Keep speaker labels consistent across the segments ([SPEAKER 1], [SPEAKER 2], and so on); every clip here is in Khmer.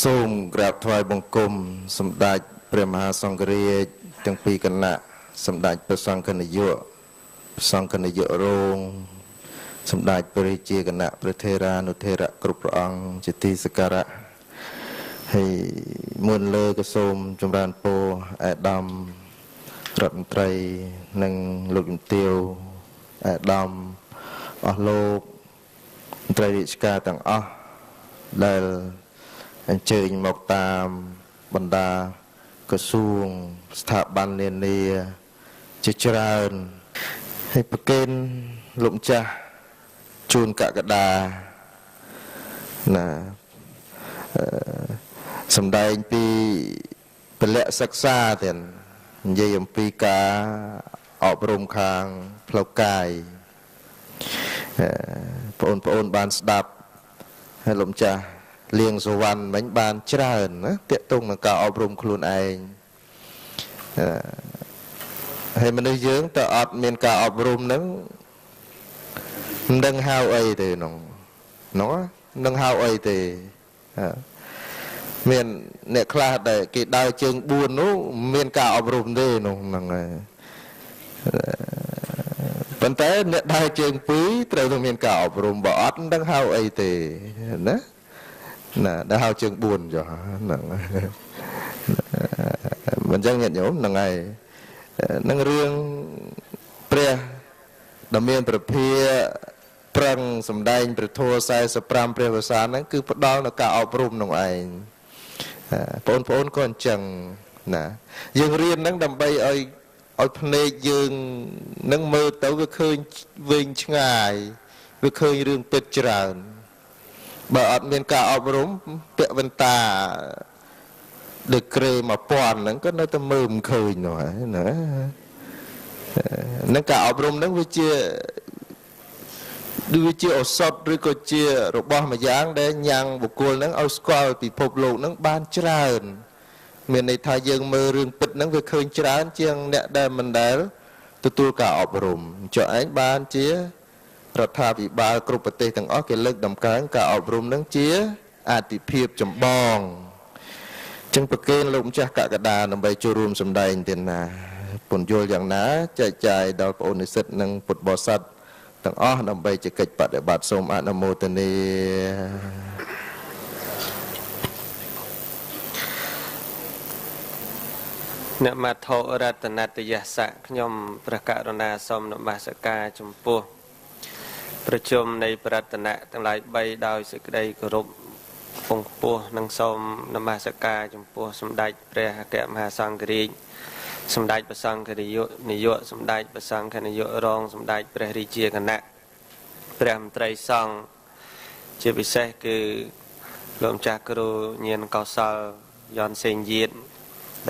[SPEAKER 1] សូមក្រាបថ្វាយបង្គំសម្ដេចព្រះមហាសង្ឃរាជទាំងពីរគណៈសម្ដេចព្រះសង្ឃនាយករងសម្ដេចព្រះរាជាគណៈព្រះថេរានុថេរៈគ្រប់ព្រះអង្គជាទីសក្ការៈហើយមុនលើក៏សូមចម្រើនពរអាដាមរដ្ឋមន្ត្រីនិងលោកជំទាវអាដាមអស់លោកមន្ត្រីរាជការទាំងអស់ដែលអញ្ជើញមកតាមបណ្ដាក្រសួងស្ថាប័ននានាជាច្រើនហើយប្រកេនលោកម្ចាស់ជួនកក្កដាណាសម្ដែងពីពលៈសិក្សាទៀតនិយាយអំពីការអប់រំខាងផ្លូវកាយបងប្អូនបានស្ដាប់ហើយលោកម្ចាស់លៀងសុវណ្ណមិញបានច្រើនណាតាក់ទងនឹងការអប់រំខ្លួនឯងហើយមនុស្សយើងតើអត់មានការអប់រំហ្នឹងមិនដឹងហៅអីទេនោះនឹងហៅអីទេមានអ្នកខ្លះដែលគេដើរជើង4នោះមានការអប់រំទេនោះហ្នឹងហើយប៉ុន្តែអ្នកដើរជើង2ត្រូវតែមានការអប់រំបើអត់មិនដឹងហៅអីទេណាដែលហៅជើង4ចុះហ្នឹងមិនចឹងញាតិញោមហ្នឹងហើយនឹងរឿងព្រះដ៏មានព្រះភាប្រឹងសម្ដែងព្រះធម៌45ព្រះវស្សាហ្នឹងគឺផ្ដល់នូវការអប់រំក្នុងឯងបងប្អូនក៏អញ្ចឹងណាយើងរៀនហ្នឹងដើម្បីឲ្យ ឲ្យភ្នែកយើងនឹងមើលទៅវាឃើញវែងឆ្ងាយវាឃើញរឿងពិតច្រើនបើអត់មានការអប់រំពាក់វ៉ែនតាដឹកក្រេ1000ហ្នឹងក៏នៅតែមើលមិនឃើញនោះហើយណានឹងការអប់រំហ្នឹងវាជាឱសថឬក៏ជារបស់មួយយ៉ាងដែលញ៉ាំងបុគ្គលហ្នឹងឲ្យស្គាល់ពិភពលោកហ្នឹងបានច្រើនមានន័យថាយើងមើលរឿងពិតហ្នឹងវាឃើញច្រើនជាងអ្នកដែលមិនដែលទទួលការអប់រំចុះឯងបានជារដ្ឋាភិបាលគ្រប់ប្រទេសទាំងអស់គេលើកដំកើងការអប់រំហ្នឹងជាអាទិភាពចម្បងចឹងប្រកេនលោកម្ចាស់កក្កដាដើម្បីចូលរួមសម្ដែងទៀតណាពន្យល់យ៉ាងណាចែកចាយដល់បងប្អូននិស្សិតនិងពុទ្ធបរិស័ទទាំងអស់ដើម្បីជាកិច្ចបដិបត្តិសូមអនុមោទនា
[SPEAKER 2] អ្នកមត្ថុរតនតយស័កខ្ញុំព្រះករុណាសូមនមស្ការចំពោះប្រជុំនៃប្រតនៈទាំងឡាយ3ដោយសេចក្តីគោរពពងពោះនិងសូមនមស្ការចំពោះសម្ដេចព្រះអគ្គមហាសង្ឃរាជសម្ដេចព្រះសង្ឃនាយកសម្ដេចព្រះសង្ឃនាយករងសម្ដេចព្រះរាជាគណៈព្រះមន្ត្រីសង្ឃជាពិសេសគឺលោកម្ចាស់គ្រូញៀនកោសលយ៉នសេងយៀត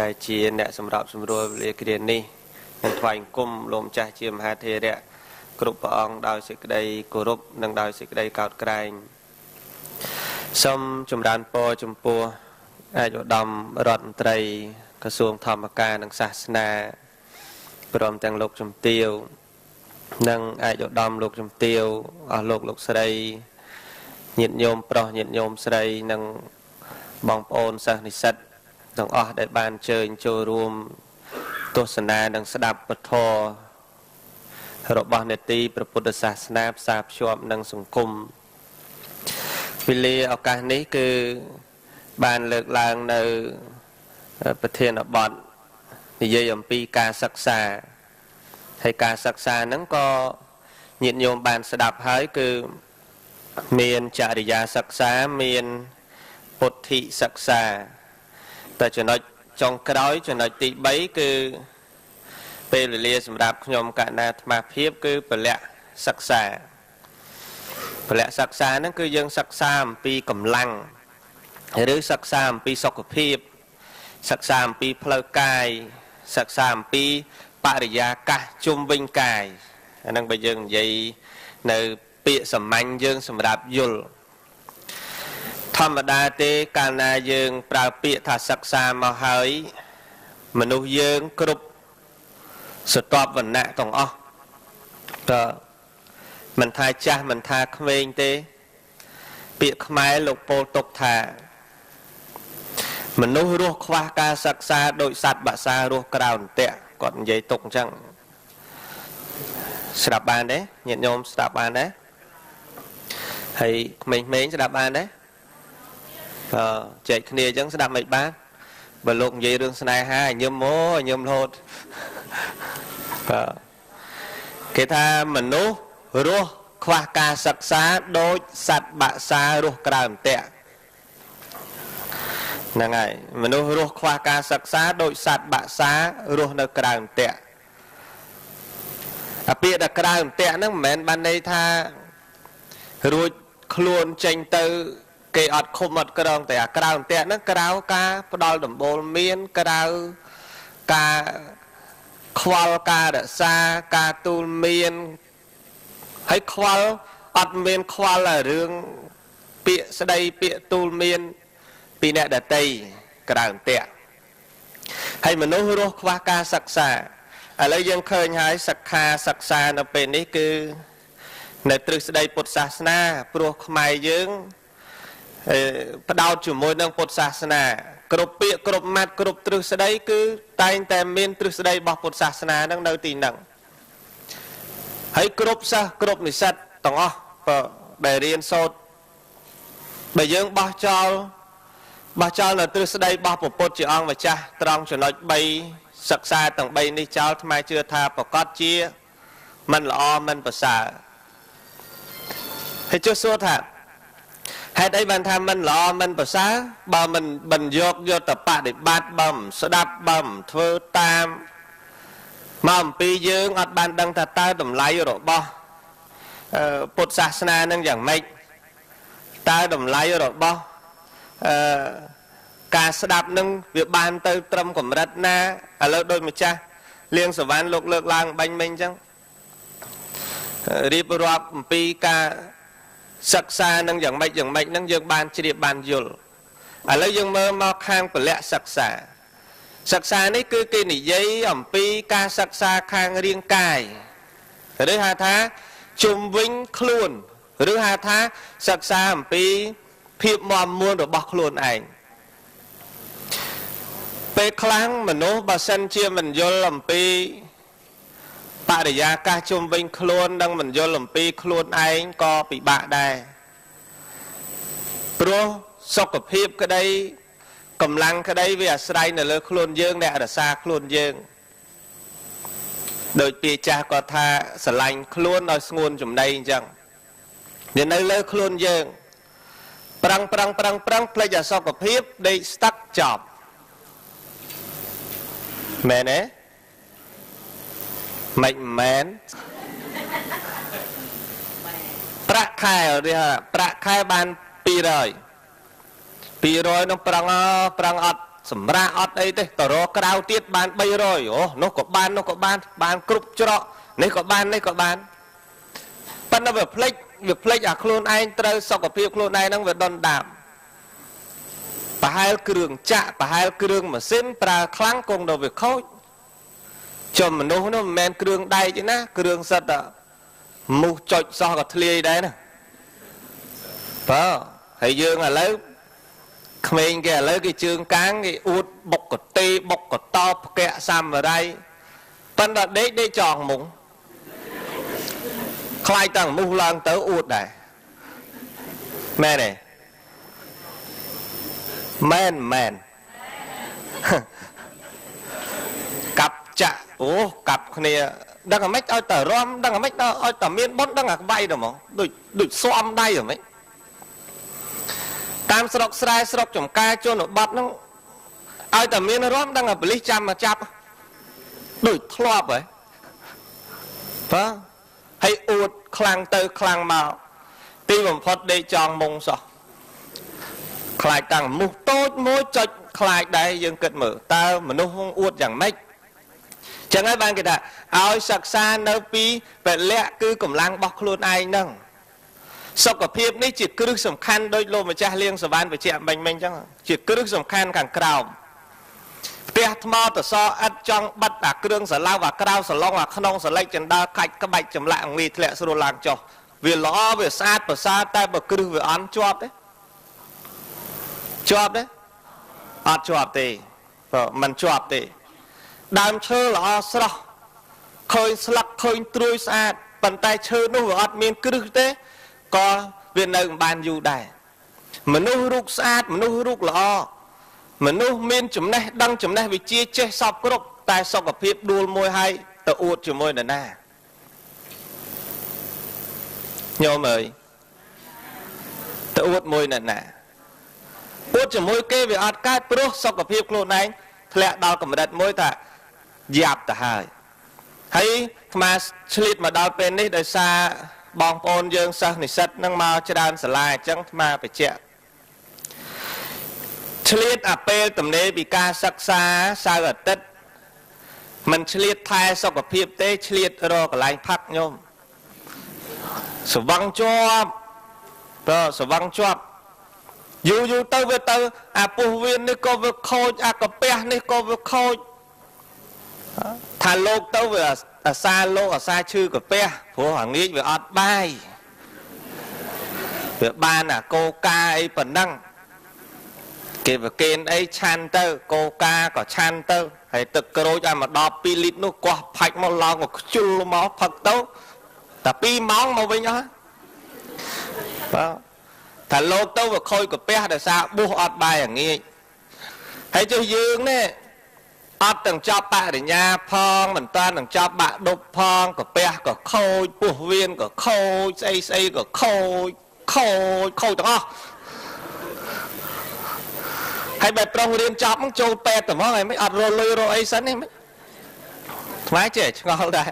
[SPEAKER 2] ដែលជាអ្នកសម្របសម្រួលវេលាគ្រានេះនិងថ្វាយអង្គមលោកម្ចាស់ជាមហាធេរៈគ្រប់ព្រះអង្គដោយសេចក្តីគោរពនិងដោយសេចក្តីកោតក្រែងសូមចម្រើនពរចំពោះឯកឧត្តមរដ្ឋមន្ត្រីក្រសួងធម្មការនិងសាសនាព្រមទាំងលោកជំទាវនិងឯកឧត្តមលោកជំទាវអស់លោកស្រីញាតិញោមប្រុសញាតិញោមស្រីនិងបងប្អូនសិស្សនិស្សិតទាំងអស់ដែលបានអញ្ជើញចូលរួមទស្សនានិងស្ដាប់ពធរបស់នេតិព្រះពុទ្ធសាសនាផ្សារភ្ជាប់នឹងសង្គមវេលាឱកាសនេះគឺបានលើកឡើងនៅប្រធានបទនិយាយអំពីការសិក្សាហើយការសិក្សាហ្នឹងក៏ញាតិញោមបានស្ដាប់ហើយគឺមានចរិយាសិក្សាមានពុទ្ធិសិក្សាតែចំណុចចុងក្រោយចំណុចទី3គឺពេលវេលាសម្រាប់ខ្ញុំកណ្ណាអាត្មាភាពគឺពលៈសិក្សាហ្នឹងគឺយើងសិក្សាអំពីកម្លាំងឬសិក្សាអំពីសុខភាពសិក្សាអំពីផ្លូវកាយសិក្សាអំពីបរិយាកាសជុំវិញកាយអាហ្នឹងបើយើងនិយាយនៅពាក្យសាមញ្ញយើងសម្រាប់យល់ធម្មតាទេកាលណាយើងប្រើពាក្យថាសិក្សាមកហើយមនុស្សយើងគ្រប់ស្រទាប់វណ្ណៈទាំងអស់ក៏មិនថាចាស់មិនថាក្មេងទេពាក្យខ្មែរលោកពោលទុកថាមនុស្សរស់ខ្វះការសិក្សាដោយសត្វបក្សารស់ក្រៅអន្ទាក់គាត់និយាយទុកអញ្ចឹងស្ដាប់បានទេញាតិញោមស្ដាប់បានទេហើយក្មេងៗស្ដាប់បានទេចែកគ្នាអញ្ចឹងស្ដាប់មិនបានបើលោកនិយាយរឿងស្នេហាញឹមញឹមរហូតគេថាមនុស្សរស់ខ្វះការសិក្សាដោយសត្វបក្សារស់ក្រៅអន្ទាក់ហ្នឹងហើយមនុស្សរស់ខ្វះការសិក្សាដោយសត្វបក្សារស់នៅក្រៅអន្ទាក់អាពាក្យដែលក្រៅអន្ទាក់ហ្នឹងមិនមែនបានន័យថារួចខ្លួនចេញទៅគេអត់ឃុំអត់ក្រងតែអាក្រៅអន្ទាក់ហ្នឹងក្រៅការផ្ដាល់ដំបូលមានក្រៅការខ្វល់ការរក្សាការទូលមានហើយខ្វល់អត់មានខ្វល់តែរឿងពាក្យស្ដីពាក្យទូលមានពីអ្នកដតីក្រៅអន្ទាក់ហើយមនុស្សរស់ខ្វះការសិក្សាឥឡូវយើងឃើញហើយសិក្សានៅពេលនេះគឺនៅទ្រឹស្ដីពុទ្ធសាសនាព្រោះខ្មែរយើងផ្ដោតជាមួយនឹងពុទ្ធសាសនាគ្រប់ពាក្យគ្រប់ម៉ាត់គ្រប់ទ្រឹស្ដីគឺតែងតែមានទ្រឹស្ដីរបស់ពុទ្ធសាសនានឹងនៅទីហ្នឹងហើយគ្រប់សិស្សគ្រប់និស្សិតទាំងអស់ដែលរៀនសូត្របើយើងបោះចោលនៅទ្រឹស្ដីរបស់ពុទ្ធជាអង្គម្ចាស់ត្រង់ចំណុច3សិក្សាទាំង3នេះចោលថ្មជឿថាប្រកាសជាមិនល្អមិនប្រសើរហើយចុះសួរថាហេតុអីបានថាមិនល្អមិនប្រសើរបើមិនយកទៅបដិបត្តិបើមិនស្ដាប់បើមិនធ្វើតាម មកអំពីយើងអត់បានដឹងថាតើតម្លៃរបស់ពុទ្ធសាសនានឹងយ៉ាងម៉េចតើតម្លៃរបស់ការស្ដាប់នឹងវាបានទៅត្រឹមកម្រិតណាឥឡូវដូចម្ចាស់លៀងសវណ្ណលោកលើកឡើងបាញ់មិញអញ្ចឹងរៀបរាប់អំពីការសិក្សានឹងយ៉ាងម៉េចហ្នឹងយើងបានជ្រាបបានយល់ឥឡូវយើងមើលមកខាងពលៈសិក្សានេះគឺគេនិយាយអំពីការសិក្សាខាងរាងកាយឬហៅថាជុំវិញខ្លួនឬហៅថាសិក្សាអំពីភាពមាំមួនរបស់ខ្លួនឯងពេលខ្លាំងមនុស្សបើសិនជាមិនយល់អំពីបរិយាកាសជុំវិញខ្លួននិងមិនយល់អំពីខ្លួនឯងក៏ពិបាកដែរព្រោះសុខភាពក្តីកម្លាំងក្តីវាអាស្រ័យនៅលើខ្លួនយើងអ្នករក្សាខ្លួនយើងដោយពាក្យចាស់គាត់ថាស្រឡាញ់ខ្លួនឲ្យស្ងួនចំណីអញ្ចឹងវានៅលើខ្លួនយើងប្រឹងផ្លេចអាសុខភាពដេកស្ទឹកចប់មែនទេមិនមែនប្រាក់ខែបាន200នោះប្រឹងអត់សម្រាប់អត់អីទេតរក្រៅទៀតបាន300អូនោះក៏បានបានគ្រប់ច្រកនេះក៏បានប៉ុន្តែវាផ្លេចអាខ្លួនឯងត្រូវសុខភាពខ្លួនឯងហ្នឹងវាដុនដាបប្រហែលគ្រឿងចាក់ប្រហែលគ្រឿងម៉ាស៊ីនប្រើខ្លាំងគង់ដល់វាខូចចំមនុស្សនោះមិនមែនគ្រឿងដែកទេណាគ្រឿងសិតមូសចុចសោះក៏ធ្លាយដែរណាបើហើយយើងឥឡូវក្មេងគេឥឡូវគេជើងកាងគេអួតបុកកទេបុកកតោផ្កាក់សាំរៃប៉ុន្តែដេកចងមុងខ្លាយតាំងមូសឡើងទៅអួតដែរមែនទេមែនកាប់ចាក់អូកាប់គ្នាដឹងអាម៉េចឲ្យតែរំដឹងអាម៉េចឲ្យតែមានបុណ្យដឹងអាក្បៃទៅហ្មងដូចស៊ំដៃអាម៉េចតាមស្រុកស្រែស្រុកចំការជនបទហ្នឹងឲ្យតែមានរំដឹងអាប៉ូលីសចាំមកចាប់ដូចធ្លាប់ហ៎បើហើយអួតខ្លាំងទៅខ្លាំងមកទីបំផុតដេកចងមុងសោះខ្លាចតាំងមូសតូចមួយចុចខ្លាចដែរយើងគិតមើលតើមនុស្សអួតយ៉ាងម៉េចចឹងហើយបានគេថាឲ្យសិក្សានៅពីពលៈគឺកម្លាំងរបស់ខ្លួនឯងហ្នឹងសុខភាពនេះជាគ្រឹះសំខាន់ដោយលោកម្ចាស់លៀងសវណ្ណបញ្ជាក់មិញអញ្ចឹងជាគ្រឹះសំខាន់ខាងក្រោមផ្ទះថ្មតសអិតចង់បិទអាគ្រឿងសឡៅអាក្រៅសឡុងអាក្នុងសលេចចិណ្ដើកាច់ក្បាច់ចម្លាក់ងាយធ្លាក់ស្រួលឡើងចុះវាល្អវាស្អាតប្រសើរតែបើគ្រឹះវាអន់ជាប់ទេអត់ជាប់ទេមិនជាប់ទេដើមឈើល្អស្រស់ឃើញស្លឹកឃើញត្រួយស្អាតប៉ុន្តែឈើនោះវាអត់មានគ្រឹះទេក៏វានៅមិនបានយូរដែរមនុស្សរូបស្អាតមនុស្សរូបល្អមនុស្សមានចំណេះដឹងចំណេះវិជ្ជាចេះសពគ្រប់តែសុខភាពដួលមួយហើយទៅអួតជាមួយនរណាញោមអើយទៅអួតមួយនរណាអួតជាមួយគេវាអត់កើតព្រោះសុខភាពខ្លួនឯងធ្លាក់ដល់កម្រិតមួយថាយ៉ាប់ទៅហើយអាត្មាឆ្លៀតមកដល់ពេលនេះដោយសារបងប្អូនយើងសិស្សនិស្សិតនឹងមកច្រើនសាលាអញ្ចឹងអាត្មាបញ្ជាក់ឆ្លៀតអាពេលទំនេរពីការសិក្សាសៅរ៍អាទិត្យមិនឆ្លៀតថែសុខភាពទេឆ្លៀតរកកន្លែងផឹកញោមស្វឹងជាប់យូរទៅវាទៅអាពោះវៀននេះក៏វាខូចអាកាពះនេះក៏វាខូចថាលោកទៅវាអាសាឈឺកាពះព្រោះអាងាចវាអត់បាយវាបានអាកូកាអីប៉ុណ្ណឹងគេប្រគេនអីឆាន់ទៅកូកាក៏ឆាន់ទៅហើយទឹកក្រូចឲ្យមកដល់2លីត្រនោះកោះផាច់មកឡើងមកខ្ជុលមកផឹកទៅតែ2ម៉ោងមកវិញអស់បាទថាលោកទៅវាខូចកាពះដោយសារបួសអត់បាយអាងាចហើយចុះយើងនេះអត់ទាំងចប់បរិញ្ញាផងមិនតាន់ទាំងចប់បាក់ដប់ផងកាពះក៏ខូចពោះវៀនក៏ខូចស្អីក៏ខូចទាំងអស់ហើយបែបប្រុសរៀនចប់ចូលពេទ្យតែហ្មងហើយមិនអត់រលុយរអីសិននេះ Mai chết ngon đây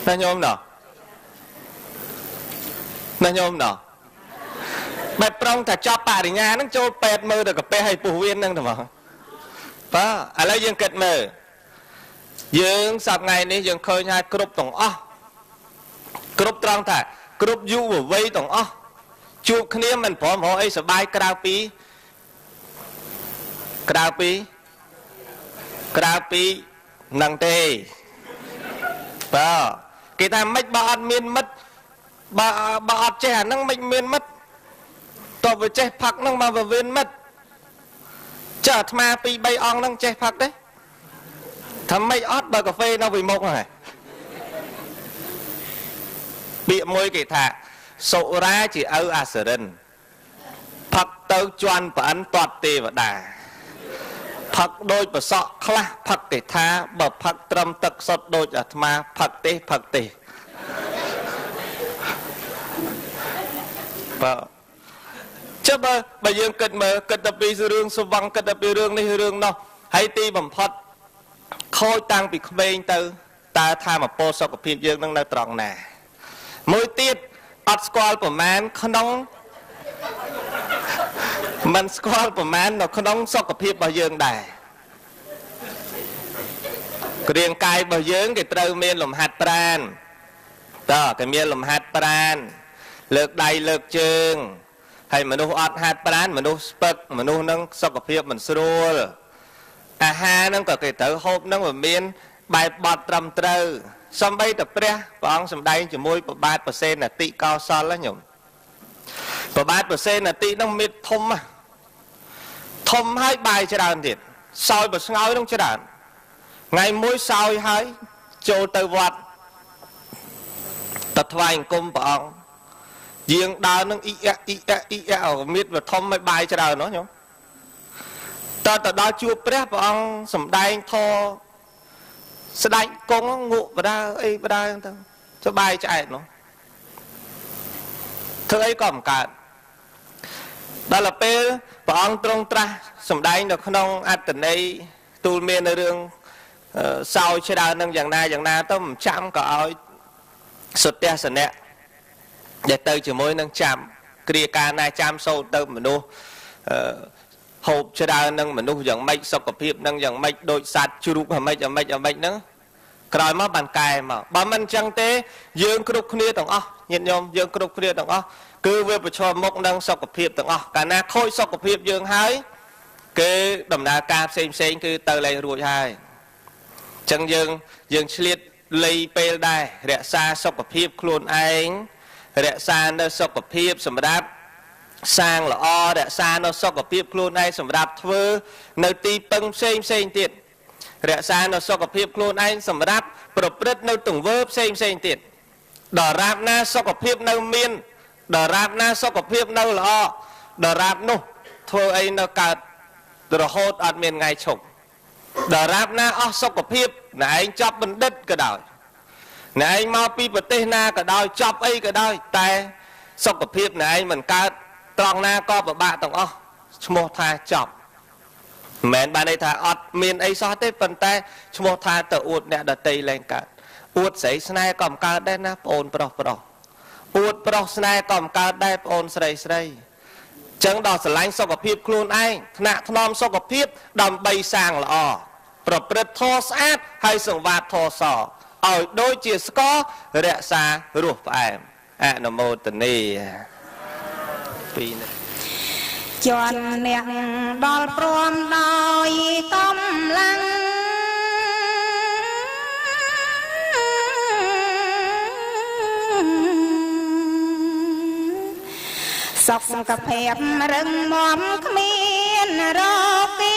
[SPEAKER 2] Nó nhôm nào Nó nhôm nào Bạch prong thả cho bà đi nha Nó cho bẹt mơ được gặp bê hay phù viên nâng mà đó à lấy dương kịch mơ dương sắp ngày ní dương khơi nhai cướp tổng ó cướp trong thả cướp du và vây tổng ó chụp khía mình phó mổ ấy sẽ bay Krao pi năng tê đó cái ta mách bà ọt miên mất bà ọt trẻ năng mách miên mất tỏ với trẻ phạc năng mà vào viên mất chở mà pi bay ong năng trẻ phạc đấy thầm mấy ót bờ cà phê nó vì một này bị môi kỳ thả sổ ra chỉ âu à sở đình phật tâu choan và ấn toạt tì và đà phật đôi và sọ khla phật kỳ tha bờ phật trầm tật sọt đôi ở mà phật tì chứ bà dương kịch mơ kịch tập vì rương sô văng kịch tập vì rương này rương đâu hay ti bầm phật khôi tăng bị khmênh từ ta tha mà po sọc phim dương đang nơi tròn nè mỗi tiết ọt squall của man không đóng mình squall của man nó không đóng sọc phim bao dương đài riêng cài bao dương cái trâu miên lùm hạt pran đó cái miên lùm hạt pran lược đầy lược chương hay mình nuôi ọt hạt pran mình nuôi spek mình nuôi nâng sọc phim mình srul à ha nó có cái tự hộp nó mà miên bài bọt trầm trừ xong bây tập ra bọn xong đây chỉ môi của 3% là tị cao son lá nhung của 3% là tị nó miệt thông mà thông hai bài cho đàn thiệt soi và ngói nó cho đàn ngày môi soi hai trô từ vọt tập thoại cung bọn riêng đào nó ý miệt và thông hai bài cho đàn nó nhung ta đó chua prép bọn xong đây thô sẽ đánh con ngụ vào đây cho bài chạy nó thứ ấy còn cả đó là bê bọn trong tra xong đánh được không ăn tình ấy tu miên ở đường sau chế đào nâng dạng na tóm chạm có áo sụt đe sẵn nẹ để tới chỉ mối nâng chạm kia ca này chạm sâu tới mà nô hộp chế đào nâng mà nô dạng mạch sọc cập hiệp nâng dạng mạch đôi sạt chú rục hả mạch nữa rồi mà bàn cài mà bà mình chẳng tế dương cục kia tổng nhìn nhôm dương cục kia tổng cứ về cho mốc nâng sọc cập hiệp tổng cả na khôi sọc cập hiệp dương hái cái đầm na cà xem cứ tờ lại ruột hai chẳng dương liệt lây pe đai rẽ xa sọc cập hiệp luôn anh rẽ xa nơi sọc cập hiệp sầm đáp sang là o rẽ xa nơi sọc cập hiệp luôn anh sầm đáp thưa nơi ti bưng xem tiệt rẽ xa nó sọc hiệp luôn anh sầm ráp bột rất nơi từng vớp xem tiệt đờ ráp na sọc hiệp nơi miên đờ ráp na sọc hiệp nơi là đờ ráp nô thôi ấy nó cả rồi hốt ăn miên ngày chục đờ ráp na sọc hiệp này anh chọc bên đất cái đòi này anh mau pi bật tê na cái đòi chọc ấy cái đòi tay sọc hiệp này anh mình cả tròn na co vào bạ tổng một thai chọc mẹ bạn ấy thà ọt miền ấy so tới phần tay một thà tự uột nè đợt tây lên cả uột sấy snai cầm cao đây na ôn pro uột pro snai cầm cao đây ôn sấy chẳng đò sờ lánh sọc hiệp luôn anh nạ thom sọc hiệp đầm bay sang là pro prết thô sát hay sừng vạt thô sò ở đôi chia có rẽ xa ruột phải nó mô tình đi
[SPEAKER 3] chọn nẹt đòn prom đòi tâm lăng sọc cà phê rừng móm miên rô kì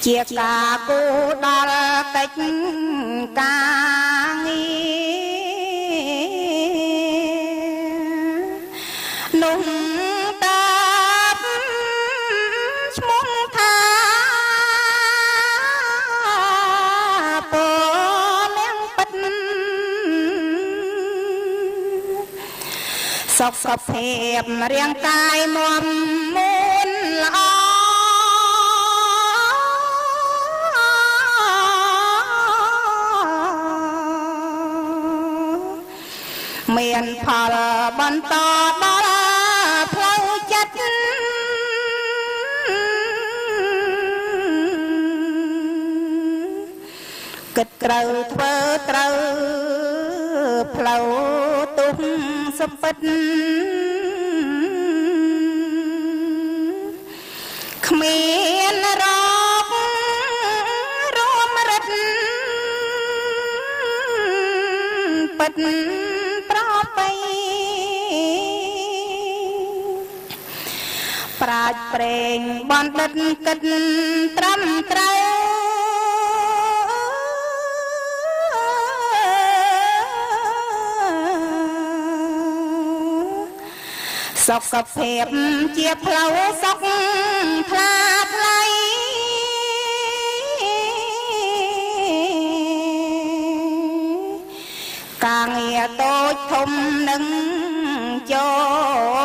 [SPEAKER 3] chia cả cô đòi cách ca nghi nung táp mong tha bờ leng bật សុខភាពរាងកាយមមមួនល្អមានផលបន្តដល់ផ្លូវចិត្តគិតត្រូវធ្វើត្រូវផ្លូវទុំសំពិតគ្មានរករួមរិទ្ធពិតប្របីប្រាជ្ញប្រេងបណ្ឌិតគិតត្រឹមត្រូវសុខភាពជាផ្លូវសុខថ្លាថ្លៃការងារតូចធំនឹងជោ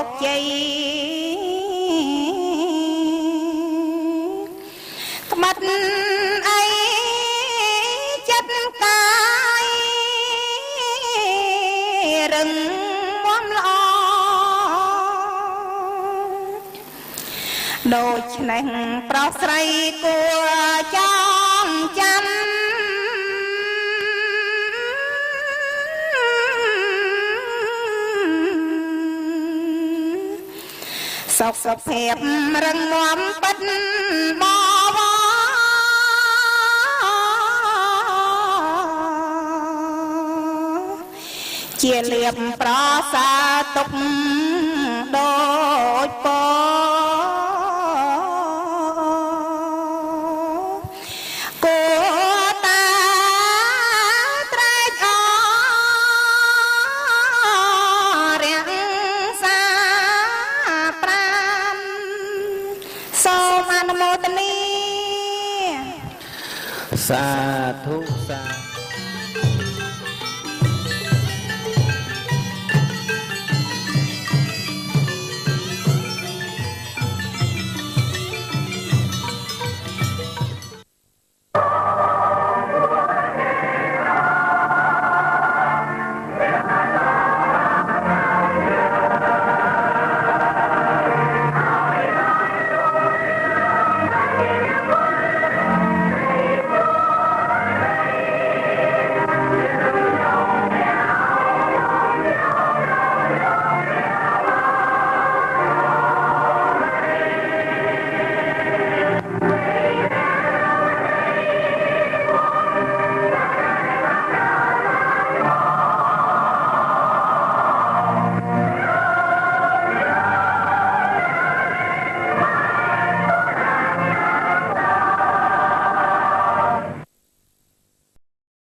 [SPEAKER 3] គជ័យក្បត់អីចិត្តកាយរឹងមាំល្អដូច្នេះប្រុសស្រីគួរចងចាំសុខភាពរឹងមាំពិតបវរជាលៀបប្រសើរទុកដូចពោគួរតាត្រេកអររាំងសាប្រាំសូមអនុមោទនា
[SPEAKER 2] សាធុសា